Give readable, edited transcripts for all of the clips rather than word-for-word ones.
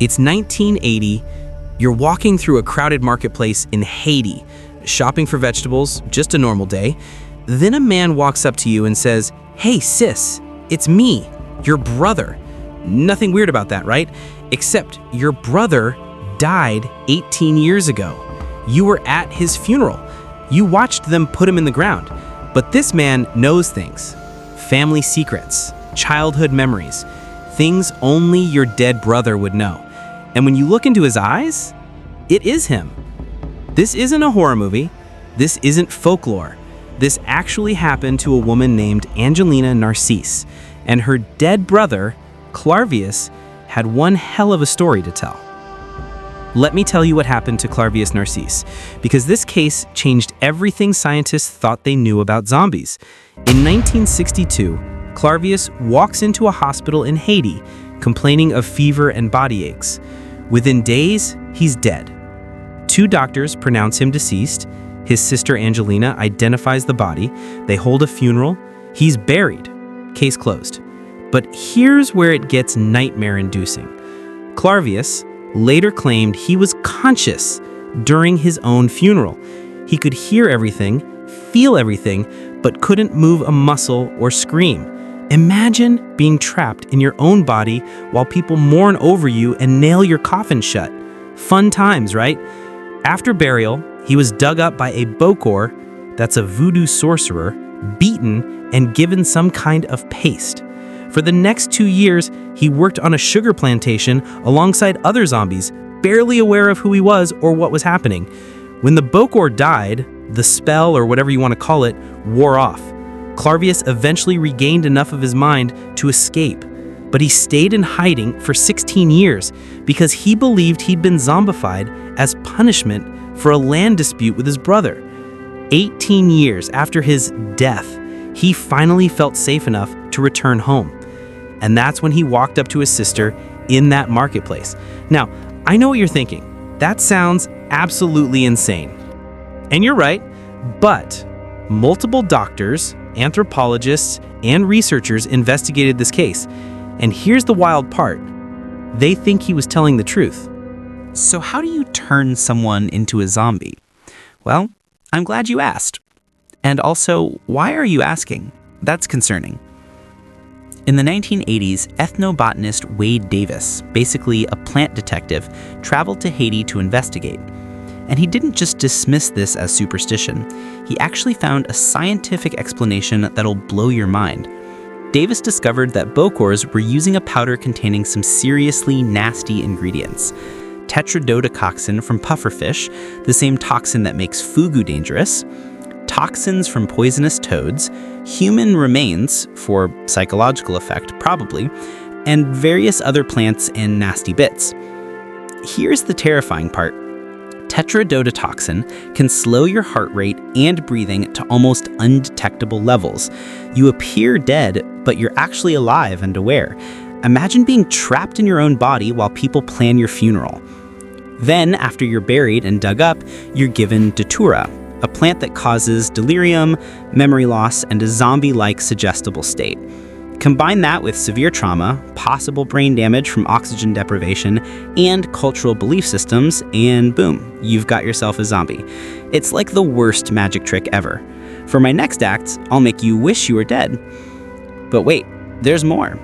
It's 1980. You're walking through a crowded marketplace in Haiti, shopping for vegetables, just a normal day. Then a man walks up to you and says, "Hey sis, it's me, your brother." Nothing weird about that, right? Except your brother died 18 years ago. You were at his funeral. You watched them put him in the ground. But this man knows things. Family secrets, childhood memories, things only your dead brother would know. And when you look into his eyes, it is him. This isn't a horror movie. This isn't folklore. This actually happened to a woman named Angelina Narcisse, and her dead brother, Clairvius, had one hell of a story to tell. Let me tell you what happened to Clairvius Narcisse, because this case changed everything scientists thought they knew about zombies. In 1962, Clairvius walks into a hospital in Haiti, complaining of fever and body aches. Within days, he's dead. 2 doctors pronounce him deceased. His sister Angelina identifies the body. They hold a funeral. He's buried. Case closed. But here's where it gets nightmare-inducing. Clairvius later claimed he was conscious during his own funeral. He could hear everything, feel everything, but couldn't move a muscle or scream. Imagine being trapped in your own body while people mourn over you and nail your coffin shut. Fun times, right? After burial, he was dug up by a bokor, that's a Vodou sorcerer, beaten and given some kind of paste. For the next 2 years, he worked on a sugar plantation alongside other zombies, barely aware of who he was or what was happening. When the bokor died, the spell, or whatever you want to call it, wore off. Clairvius eventually regained enough of his mind to escape, but he stayed in hiding for 16 years because he believed he'd been zombified as punishment for a land dispute with his brother. 18 years after his death, he finally felt safe enough to return home. And that's when he walked up to his sister in that marketplace. Now, I know what you're thinking. That sounds absolutely insane. And you're right, but multiple doctors, anthropologists, and researchers investigated this case. And here's the wild part. They think he was telling the truth. So how do you turn someone into a zombie? Well, I'm glad you asked. And also, why are you asking? That's concerning. In the 1980s, ethnobotanist Wade Davis, basically a plant detective, traveled to Haiti to investigate. And he didn't just dismiss this as superstition. He actually found a scientific explanation that'll blow your mind. Davis discovered that bokors were using a powder containing some seriously nasty ingredients. Tetrodotoxin from pufferfish, the same toxin that makes fugu dangerous, toxins from poisonous toads, human remains, for psychological effect probably, and various other plants and nasty bits. Here's the terrifying part. Tetrodotoxin can slow your heart rate and breathing to almost undetectable levels. You appear dead, but you're actually alive and aware. Imagine being trapped in your own body while people plan your funeral. Then, after you're buried and dug up, you're given datura, a plant that causes delirium, memory loss, and a zombie-like suggestible state. Combine that with severe trauma, possible brain damage from oxygen deprivation, and cultural belief systems, and boom, you've got yourself a zombie. It's like the worst magic trick ever. For my next act, I'll make you wish you were dead. But wait, there's more.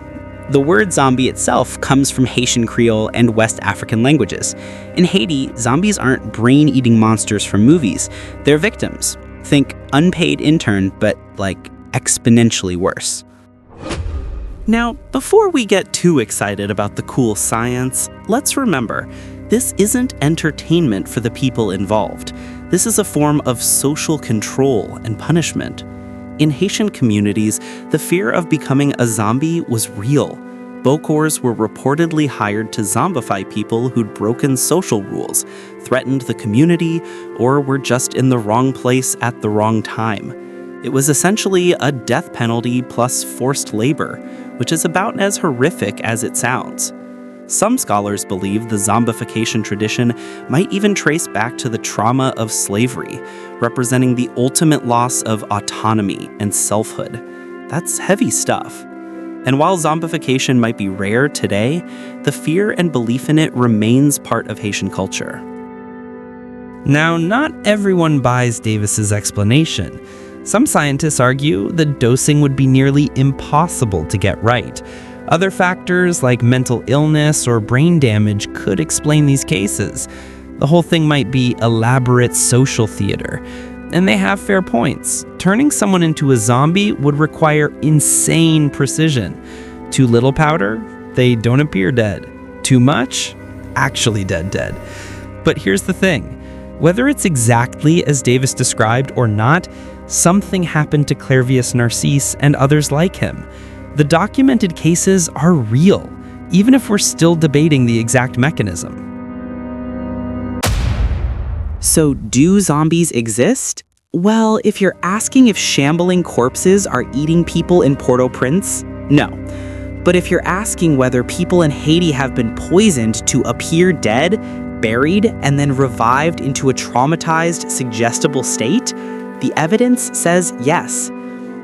The word zombie itself comes from Haitian Creole and West African languages. In Haiti, zombies aren't brain-eating monsters from movies. They're victims. Think unpaid intern, but like exponentially worse. Now, before we get too excited about the cool science, let's remember, this isn't entertainment for the people involved. This is a form of social control and punishment. In Haitian communities, the fear of becoming a zombie was real. Bokors were reportedly hired to zombify people who'd broken social rules, threatened the community, or were just in the wrong place at the wrong time. It was essentially a death penalty plus forced labor, which is about as horrific as it sounds. Some scholars believe the zombification tradition might even trace back to the trauma of slavery, representing the ultimate loss of autonomy and selfhood. That's heavy stuff. And while zombification might be rare today, the fear and belief in it remains part of Haitian culture. Now, not everyone buys Davis's explanation. Some scientists argue the dosing would be nearly impossible to get right. Other factors like mental illness or brain damage could explain these cases. The whole thing might be elaborate social theater. And they have fair points. Turning someone into a zombie would require insane precision. Too little powder? They don't appear dead. Too much? Actually dead. But here's the thing. Whether it's exactly as Davis described or not, something happened to Clairvius Narcisse and others like him. The documented cases are real, even if we're still debating the exact mechanism. So, do zombies exist? Well, if you're asking if shambling corpses are eating people in Port-au-Prince, no. But if you're asking whether people in Haiti have been poisoned to appear dead, buried, and then revived into a traumatized, suggestible state, the evidence says yes.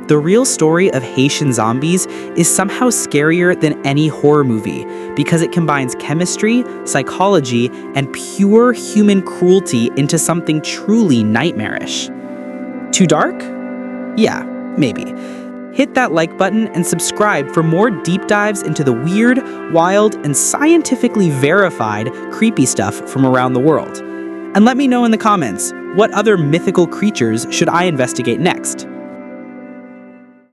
The real story of Haitian zombies is somehow scarier than any horror movie because it combines chemistry, psychology, and pure human cruelty into something truly nightmarish. Too dark? Yeah, maybe. Hit that like button and subscribe for more deep dives into the weird, wild, and scientifically verified creepy stuff from around the world. And let me know in the comments, what other mythical creatures should I investigate next?